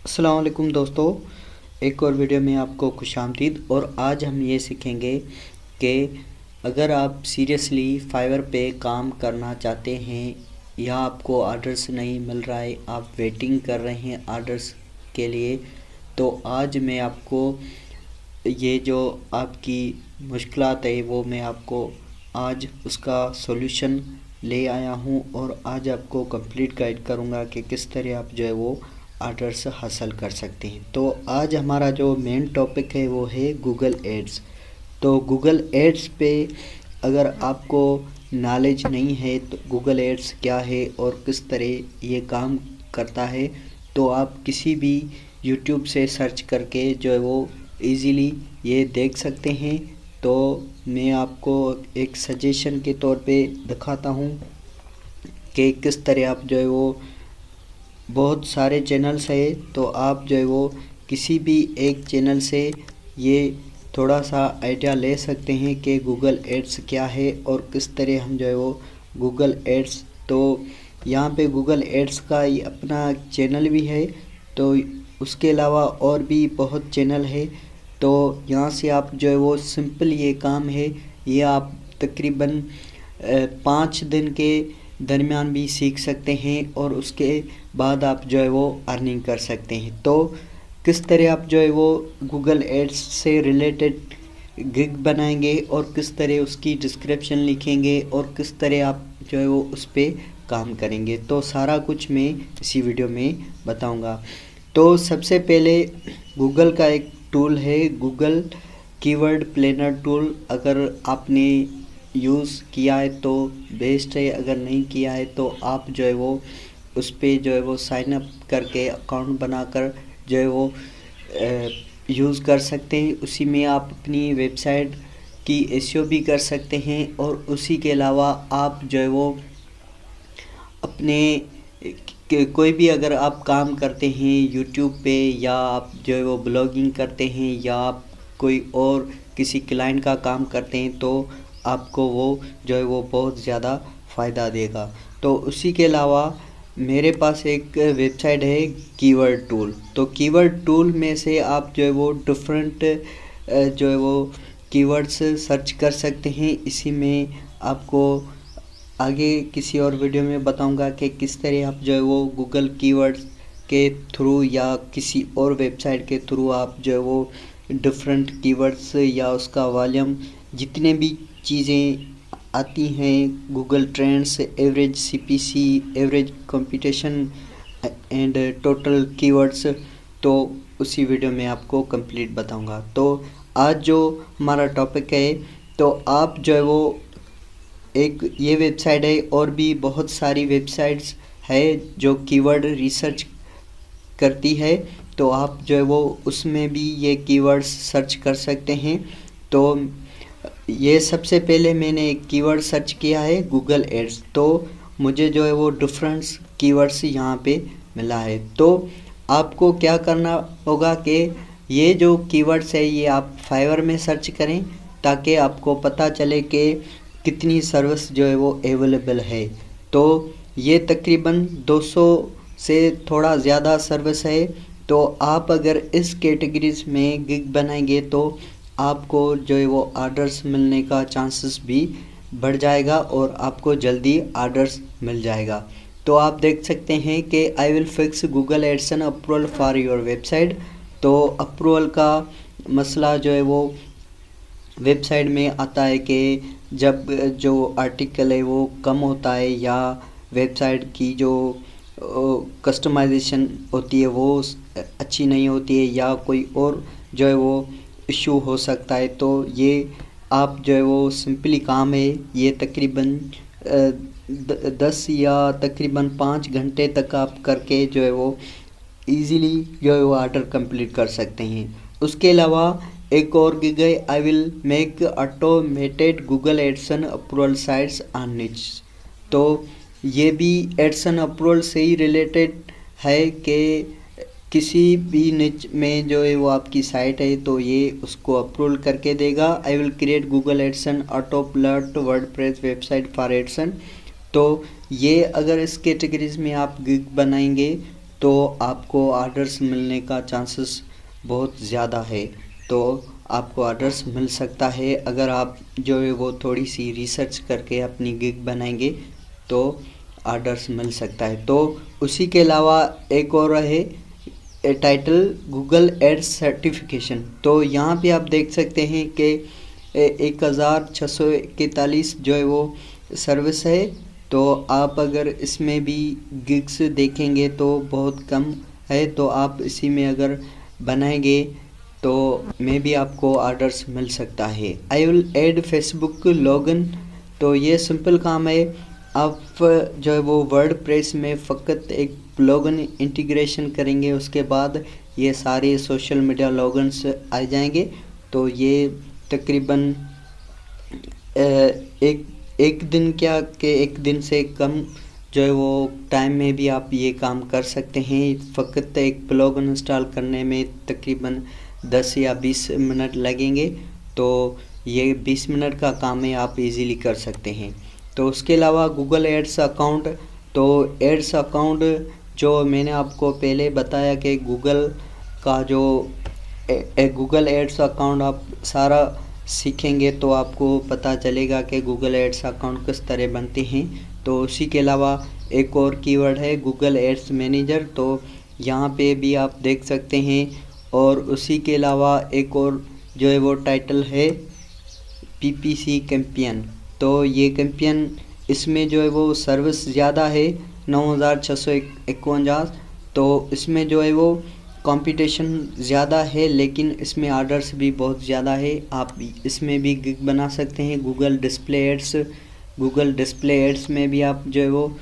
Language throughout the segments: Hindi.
अस्सलाम वालेकुम दोस्तों, एक और वीडियो में आपको खुशामदीद। और आज हम ये सीखेंगे कि अगर आप सीरियसली फाइवर पे काम करना चाहते हैं या आपको ऑर्डर्स नहीं मिल रहा है, आप वेटिंग कर रहे हैं ऑर्डर्स के लिए, तो आज मैं आपको ये जो आपकी मुश्किलात है वो मैं आपको आज उसका सॉल्यूशन ले आया हूँ और आज आपको कंप्लीट गाइड करूँगा कि किस तरह आप जो है वो ऑर्डर्स हासिल कर सकते हैं। तो आज हमारा जो मेन टॉपिक है वो है गूगल एड्स। तो गूगल एड्स पे अगर आपको नॉलेज नहीं है तो गूगल एड्स क्या है और किस तरह ये काम करता है, तो आप किसी भी यूट्यूब से सर्च करके जो है वो इजीली ये देख सकते हैं। तो मैं आपको एक सजेशन के तौर पे दिखाता हूँ कि किस तरह आप जो है वो, बहुत सारे चैनल्स है तो आप जो है वो किसी भी एक चैनल से ये थोड़ा सा आइडिया ले सकते हैं कि गूगल एड्स क्या है और किस तरह हम जो है वो गूगल एड्स, तो यहाँ पे गूगल एड्स का ये अपना चैनल भी है, तो उसके अलावा और भी बहुत चैनल है। तो यहाँ से आप जो है वो सिंपल ये काम है, ये आप तकरीबन 5 दिन के दरमियान भी सीख सकते हैं और उसके बाद आप जो है वो अर्निंग कर सकते हैं। तो किस तरह आप जो है वो गूगल एड्स से रिलेटेड गिग बनाएंगे और किस तरह उसकी डिस्क्रिप्शन लिखेंगे और किस तरह आप जो है वो उस पर काम करेंगे, तो सारा कुछ मैं इसी वीडियो में बताऊंगा। तो सबसे पहले गूगल का एक टूल है गूगल कीवर्ड प्लानर टूल। अगर आपने यूज़ किया है तो बेस्ट है, अगर नहीं किया है तो आप जो है वो उस पर जो है वो साइन अप करके अकाउंट बनाकर जो है वो यूज़ कर सकते हैं। उसी में आप अपनी वेबसाइट की एसईओ भी कर सकते हैं और उसी के अलावा आप जो है वो अपने कोई भी अगर आप काम करते हैं यूट्यूब पे या आप जो है वो ब्लॉगिंग करते हैं या आप कोई और किसी क्लाइंट का काम करते हैं तो आपको वो जो है वो बहुत ज़्यादा फ़ायदा देगा। तो उसी के अलावा मेरे पास एक वेबसाइट है कीवर्ड टूल। तो कीवर्ड टूल में से आप जो है वो डिफरेंट जो है वो कीवर्ड्स सर्च कर सकते हैं। इसी में आपको आगे किसी और वीडियो में बताऊंगा कि किस तरह आप जो है वो गूगल कीवर्ड्स के थ्रू या किसी और वेबसाइट के थ्रू आप जो है वो डिफरेंट कीवर्ड्स या उसका वॉल्यूम जितने भी चीज़ें आती हैं, Google trends, average CPC, average competition and total keywords, तो उसी वीडियो में आपको कंप्लीट बताऊंगा। तो आज जो हमारा टॉपिक है, तो आप जो है वो एक ये वेबसाइट है और भी बहुत सारी वेबसाइट्स है जो कीवर्ड रिसर्च करती है, तो आप जो है वो उसमें भी ये कीवर्ड्स सर्च कर सकते हैं। तो ये सबसे पहले मैंने एक कीवर्ड सर्च किया है गूगल एड्स, तो मुझे जो है वो डिफरेंट कीवर्ड्स यहाँ पे मिला है। तो आपको क्या करना होगा कि ये जो कीवर्ड्स है ये आप फाइवर में सर्च करें ताकि आपको पता चले कि कितनी सर्विस जो है वो अवेलेबल है। तो ये तकरीबन 200 से थोड़ा ज़्यादा सर्विस है। तो आप अगर इस कैटेगरीज में गिग बनाएंगे तो आपको जो है वो ऑर्डर्स मिलने का चांसेस भी बढ़ जाएगा और आपको जल्दी ऑर्डर्स मिल जाएगा। तो आप देख सकते हैं कि I will fix Google Edson approval for your website. तो अप्रूवल का मसला जो है वो वेबसाइट में आता है कि जब जो आर्टिकल है वो कम होता है या वेबसाइट की जो कस्टमाइजेशन होती है वो अच्छी नहीं होती है या कोई और जो है वो इशू हो सकता है। तो ये आप जो है वो सिंपली काम है, ये तकरीबन 10 या तकरीबन 5 घंटे तक आप करके जो है वो इजीली जो है वो ऑर्डर कंप्लीट कर सकते हैं। उसके अलावा एक और गिग है I will make automated Google Edson approval sites on निच। तो ये भी एडसन अप्रूवल से ही रिलेटेड है कि किसी भी निच में जो है वो आपकी साइट है तो ये उसको अप्रूवल करके देगा। I will create Google Edson auto plot WordPress website for Edson. तो ये अगर इस कैटेगरीज में आप गिग बनाएंगे तो आपको ऑर्डर्स मिलने का चांसेस बहुत ज़्यादा है। तो आपको ऑर्डर्स मिल सकता है अगर आप जो है वो थोड़ी सी रिसर्च करके अपनी गिग बनाएंगे तो ऑर्डर्स मिल सकता है। तो उसी के अलावा एक और है टाइटल गूगल एड्स सर्टिफिकेशन। तो यहाँ पे आप देख सकते हैं कि 1641 जो है वो सर्विस है। तो आप अगर इसमें भी गिग्स देखेंगे तो बहुत कम है, तो आप इसी में अगर बनाएंगे तो मे भी आपको ऑर्डर्स मिल सकता है। I will add Facebook login. तो ये सिंपल काम है। आप जो है वो वर्डप्रेस में फ़कत एक लॉगिन इंटीग्रेशन करेंगे, उसके बाद ये सारे सोशल मीडिया लॉगिन्स आ जाएंगे। तो ये तकरीबन एक दिन क्या कि एक दिन से कम जो है वो टाइम में भी आप ये काम कर सकते हैं। फ़कत एक प्लगइन इंस्टॉल करने में तकरीबन 10 या 20 मिनट लगेंगे। तो ये 20 मिनट का काम है, आप इजीली कर सकते हैं। तो उसके अलावा गूगल एड्स अकाउंट। तो एड्स अकाउंट जो मैंने आपको पहले बताया कि गूगल का जो गूगल एड्स अकाउंट आप सारा सीखेंगे तो आपको पता चलेगा कि गूगल एड्स अकाउंट किस तरह बनते हैं। तो उसी के अलावा एक और कीवर्ड है गूगल एड्स मैनेजर। तो यहाँ पे भी आप देख सकते हैं। और उसी के अलावा एक और जो है वो टाइटल है PPC कैंपियन। तो ये कैंपियन इसमें जो है वो सर्विस ज़्यादा है 9651। तो इसमें जो है वो कंपटीशन ज़्यादा है, लेकिन इसमें ऑर्डर्स भी बहुत ज़्यादा है। आप इसमें भी गिग बना सकते हैं। गूगल डिस्प्ले एड्स में भी आप जो है वो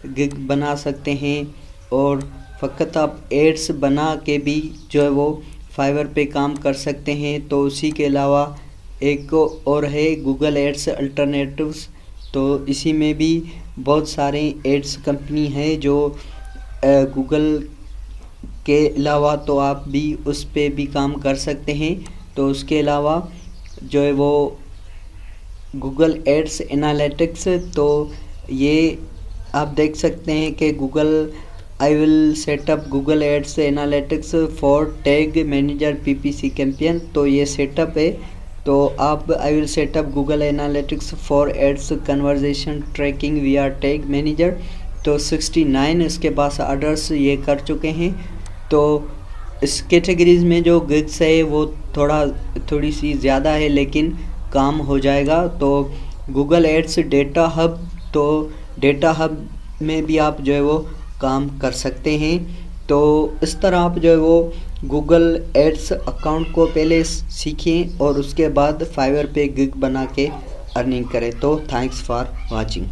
गिग बना सकते हैं। और फ़कत आप एड्स बना के भी जो है वो फाइवर पे काम कर सकते हैं। तो उसी के अलावा एक और है गूगल एड्स अल्टरनेटिव्स। तो इसी में भी बहुत सारे एड्स कंपनी है जो गूगल के अलावा, तो आप भी उस पे भी काम कर सकते हैं। तो उसके अलावा जो है वो गूगल एड्स एनालिटिक्स। तो ये आप देख सकते हैं कि I will setup Google ads analytics for tag manager PPC campaign. तो ये सेटअप है। तो आप I will setup Google analytics for ads conversion tracking via tag manager. तो 69 इसके पास ऑर्डर्स ये कर चुके हैं। तो इस कैटेगरीज में जो गिग्स है वो थोड़ी सी ज़्यादा है, लेकिन काम हो जाएगा। तो गूगल एड्स डेटा हब। तो डेटा हब में भी आप जो है वो काम कर सकते हैं। तो इस तरह आप जो है वो गूगल एड्स अकाउंट को पहले सीखें और उसके बाद फाइवर पे गिग बना के अर्निंग करें। तो थैंक्स फॉर वाचिंग।